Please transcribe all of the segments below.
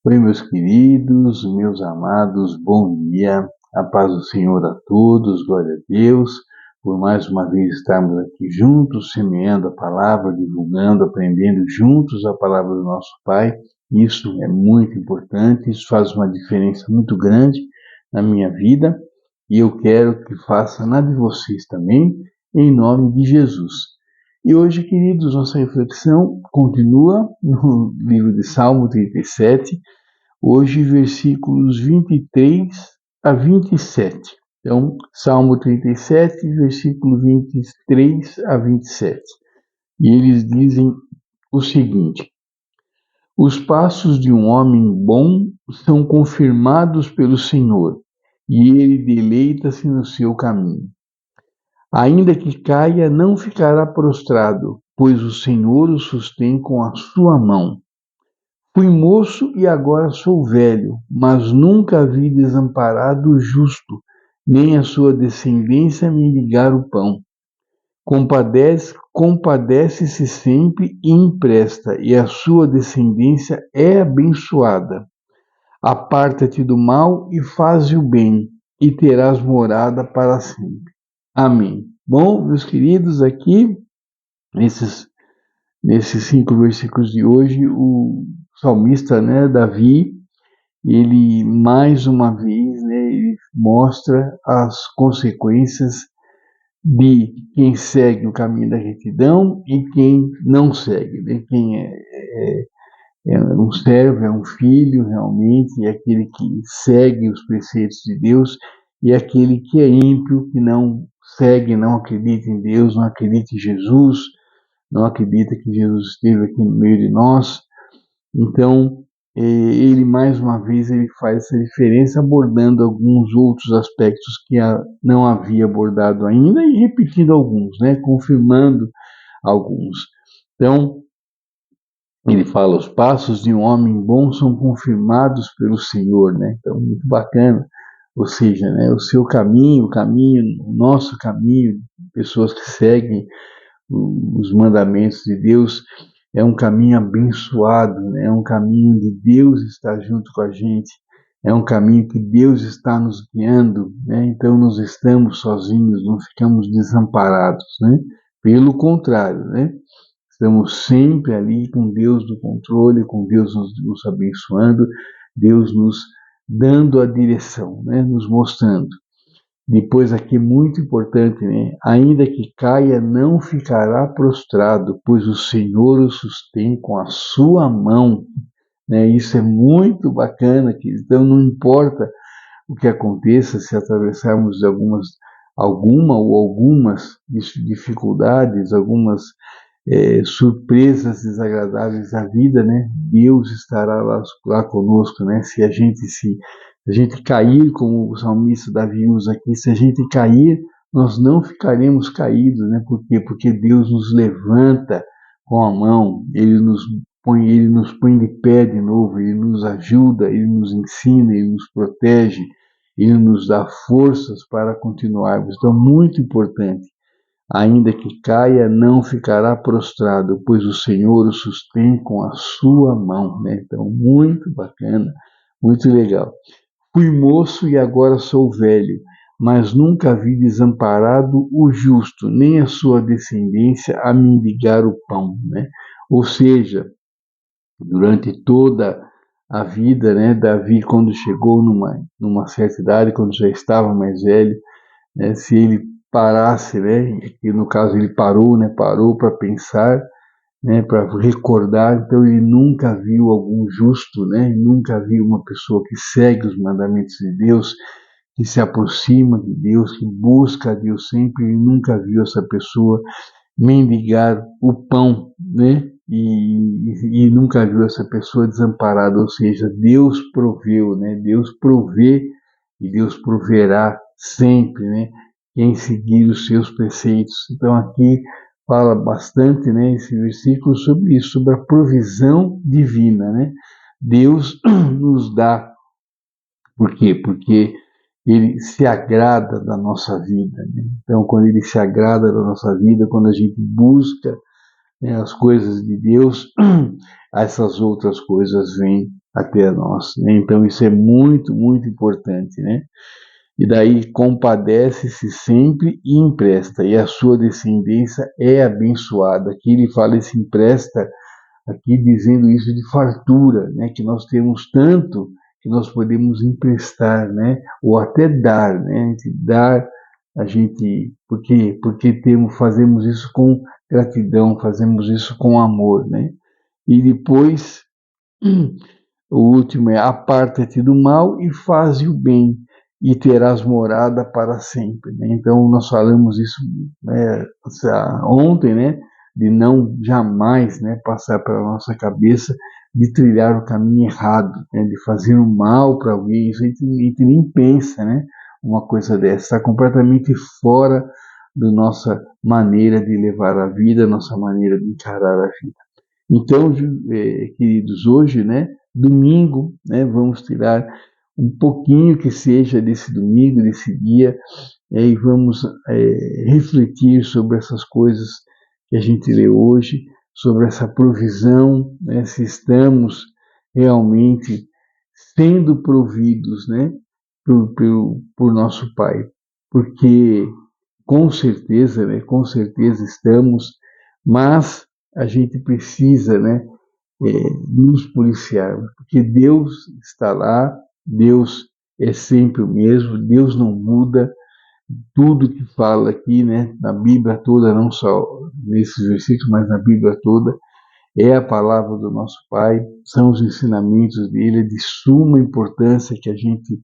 Oi, meus queridos, meus amados, bom dia, a paz do Senhor a todos, glória a Deus, por mais uma vez estarmos aqui juntos, semeando a palavra, divulgando, aprendendo juntos a palavra do nosso Pai. Isso é muito importante, isso faz uma diferença muito grande na minha vida e eu quero que faça na de vocês também, em nome de Jesus. E hoje, queridos, nossa reflexão continua no livro de Salmo 37, hoje versículos 23 a 27. Então, Salmo 37, versículo 23 a 27. E eles dizem o seguinte: os passos de um homem bom são confirmados pelo Senhor, e ele deleita-se no seu caminho. Ainda que caia, não ficará prostrado, pois o Senhor o sustém com a sua mão. Fui moço e agora sou velho, mas nunca vi desamparado o justo, nem a sua descendência mendigar o pão. Compadece-se sempre e empresta, e a sua descendência é abençoada. Aparta-te do mal e faze o bem, e terás morada para sempre. Amém. Bom, meus queridos, aqui, nesses 5 versículos de hoje, o salmista, Davi, ele mais uma vez, ele mostra as consequências de quem segue o caminho da retidão e quem não segue, quem é um servo, é um filho realmente, é aquele que segue os preceitos de Deus, e aquele que é ímpio, que não segue, não acredita em Deus, não acredita em Jesus, não acredita que Jesus esteve aqui no meio de nós. Então, ele mais uma vez ele faz essa diferença, abordando alguns outros aspectos que não havia abordado ainda e repetindo alguns, confirmando alguns. Então, ele fala: os passos de um homem bom são confirmados pelo Senhor, Então, muito bacana. Ou seja, o seu caminho, o nosso caminho, pessoas que seguem os mandamentos de Deus, é um caminho abençoado, é um caminho de Deus estar junto com a gente, é um caminho que Deus está nos guiando, Então não estamos sozinhos, não ficamos desamparados, Pelo contrário, Estamos sempre ali com Deus no controle, com Deus nos abençoando, Deus nos dando a direção, nos mostrando. Depois aqui, muito importante, ainda que caia, não ficará prostrado, pois o Senhor o sustém com a sua mão. Isso é muito bacana, então não importa o que aconteça, se atravessarmos algumas dificuldades, algumas surpresas desagradáveis da vida, Deus estará lá conosco, Se a gente cair, como o salmista Davi usa aqui, se a gente cair, nós não ficaremos caídos, Por quê? Porque Deus nos levanta com a mão, Ele nos põe de pé de novo, Ele nos ajuda, Ele nos ensina, Ele nos protege, Ele nos dá forças para continuarmos. Então, muito importante. Ainda que caia, não ficará prostrado, pois o Senhor o sustém com a sua mão, Então, muito bacana, muito legal. Fui moço e agora sou velho, mas nunca vi desamparado o justo, nem a sua descendência a mendigar o pão, Ou seja, durante toda a vida, Davi, quando chegou numa certa idade, quando já estava mais velho, se ele parasse, que no caso ele parou, parou para pensar, para recordar, então ele nunca viu algum justo, nunca viu uma pessoa que segue os mandamentos de Deus, que se aproxima de Deus, que busca a Deus sempre, ele nunca viu essa pessoa mendigar o pão, E nunca viu essa pessoa desamparada, ou seja, Deus proveu, Deus provê e Deus proverá sempre, Quem seguir os seus preceitos. Então aqui fala bastante, esse versículo sobre isso, sobre a provisão divina, Deus nos dá. Por quê? Porque Ele se agrada da nossa vida, Então, quando Ele se agrada da nossa vida, quando a gente busca as coisas de Deus, essas outras coisas vêm até nós, né? Então isso é muito, muito importante, né? E daí compadece-se sempre e empresta, e a sua descendência é abençoada. Aqui ele fala esse empresta, aqui dizendo isso de fartura, né? Que nós temos tanto que nós podemos emprestar, né? Ou até dar, né? A gente dar, a gente, porque fazemos isso com gratidão, fazemos isso com amor, né? E depois o último é aparta-te do mal e faze o bem, e terás morada para sempre, né? Então nós falamos isso, né, ontem, né? De não jamais, né, passar pela nossa cabeça de trilhar o caminho errado, né, de fazer um mal para alguém. Isso a gente nem pensa, né? Uma coisa dessa está completamente fora da nossa maneira de levar a vida, nossa maneira de encarar a vida. Então, queridos, hoje, né, domingo, né, vamos tirar um pouquinho que seja desse domingo, desse dia, e vamos refletir sobre essas coisas que a gente lê hoje, sobre essa provisão, né, se estamos realmente sendo providos, né, por nosso Pai, porque com certeza estamos, mas a gente precisa, né, nos policiarmos, porque Deus está lá, Deus é sempre o mesmo, Deus não muda. Tudo que fala aqui, né, na Bíblia toda, não só nesses versículos, mas na Bíblia toda, é a palavra do nosso Pai, são os ensinamentos dele, é de suma importância que a gente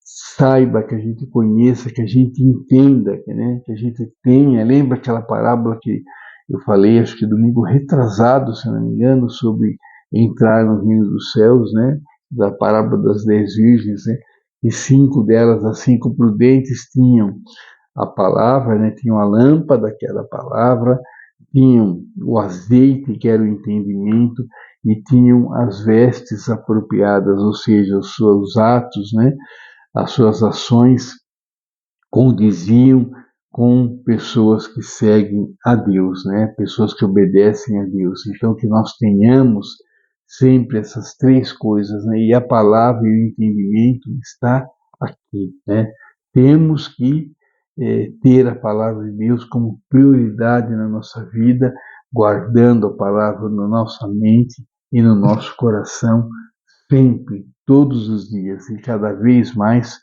saiba, que a gente conheça, que a gente entenda, né? Que a gente tenha. Lembra aquela parábola que eu falei, acho que domingo retrasado, se não me engano, sobre entrar no reino dos céus, né? Da parábola das 10 virgens, né? E 5 delas, as 5 prudentes, tinham a palavra, né? Tinham a lâmpada, que era a palavra, tinham o azeite, que era o entendimento, e tinham as vestes apropriadas, ou seja, os seus atos, né? As suas ações condiziam com pessoas que seguem a Deus, né? Pessoas que obedecem a Deus. Então, que nós tenhamos sempre essas três coisas, né? E a palavra e o entendimento está aqui, né? Temos que ter a palavra de Deus como prioridade na nossa vida, guardando a palavra na nossa mente e no nosso coração, sempre, todos os dias, e cada vez mais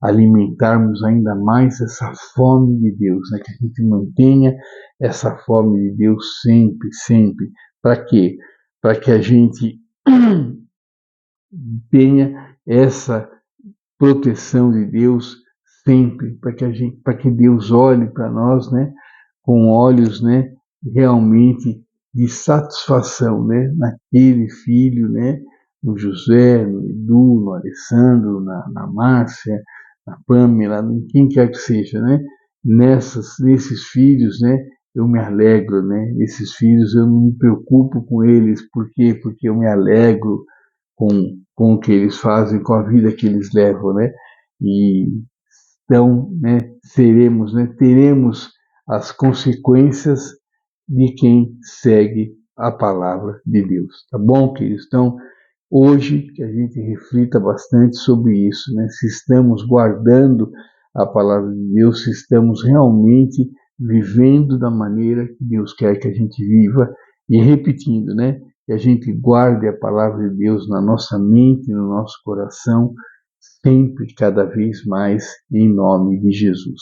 alimentarmos ainda mais essa fome de Deus, né? Que a gente mantenha essa fome de Deus sempre, sempre. Para quê? Para que a gente tenha essa proteção de Deus sempre, para que Deus olhe para nós, né? Com olhos, né? Realmente de satisfação, né? Naquele filho, né? No José, no Edu, no Alessandro, na Márcia, na Pâmela, em quem quer que seja, né? Nesses filhos, né? Eu me alegro, né? Esses filhos eu não me preocupo com eles, por quê? Porque eu me alegro com o que eles fazem, com a vida que eles levam, né? E então, né, teremos as consequências de quem segue a palavra de Deus, tá bom, queridos? Então, hoje que a gente reflita bastante sobre isso, né? Se estamos guardando a palavra de Deus, se estamos realmente vivendo da maneira que Deus quer que a gente viva, e repetindo, né? Que a gente guarde a palavra de Deus na nossa mente, no nosso coração, sempre, cada vez mais, em nome de Jesus.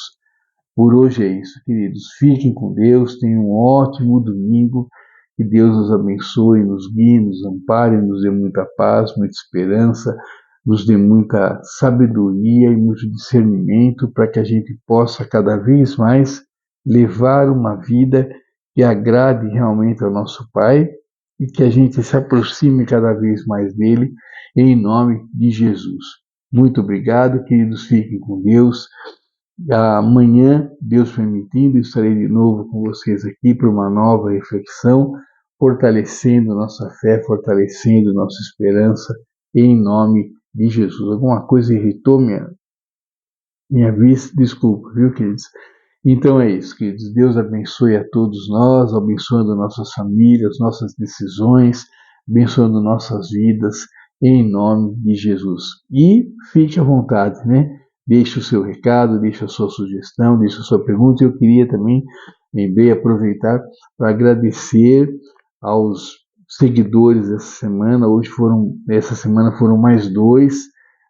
Por hoje é isso, queridos. Fiquem com Deus, tenham um ótimo domingo. Que Deus nos abençoe, nos guie, nos ampare, nos dê muita paz, muita esperança, nos dê muita sabedoria e muito discernimento para que a gente possa cada vez mais levar uma vida que agrade realmente ao nosso Pai e que a gente se aproxime cada vez mais dele, em nome de Jesus. Muito obrigado, queridos. Fiquem com Deus. Amanhã, Deus permitindo, estarei de novo com vocês aqui para uma nova reflexão, fortalecendo nossa fé, fortalecendo nossa esperança, em nome de Jesus. Alguma coisa irritou minha vista? Desculpa, viu, queridos? Então é isso, queridos. Deus abençoe a todos nós, abençoando nossas famílias, nossas decisões, abençoando nossas vidas, em nome de Jesus. E fique à vontade, né? Deixe o seu recado, deixe a sua sugestão, deixe a sua pergunta. Eu queria também, bem, aproveitar para agradecer aos seguidores dessa semana. Essa semana foram mais 2,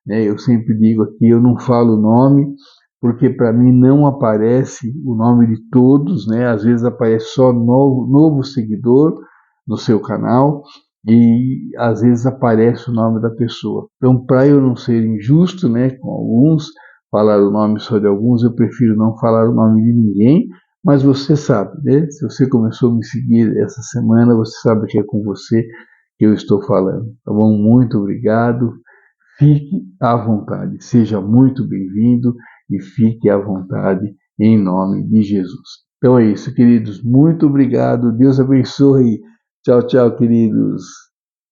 né? Eu sempre digo aqui, eu não falo o nome, porque para mim não aparece o nome de todos, né? Às vezes aparece só novo seguidor no seu canal, e às vezes aparece o nome da pessoa. Então, para eu não ser injusto, né, com alguns, falar o nome só de alguns, eu prefiro não falar o nome de ninguém, mas você sabe, né? Se você começou a me seguir essa semana, você sabe que é com você que eu estou falando. Tá bom? Muito obrigado. Fique à vontade. Seja muito bem-vindo e fique à vontade em nome de Jesus. Então é isso, queridos. Muito obrigado. Deus abençoe. Tchau, tchau, queridos.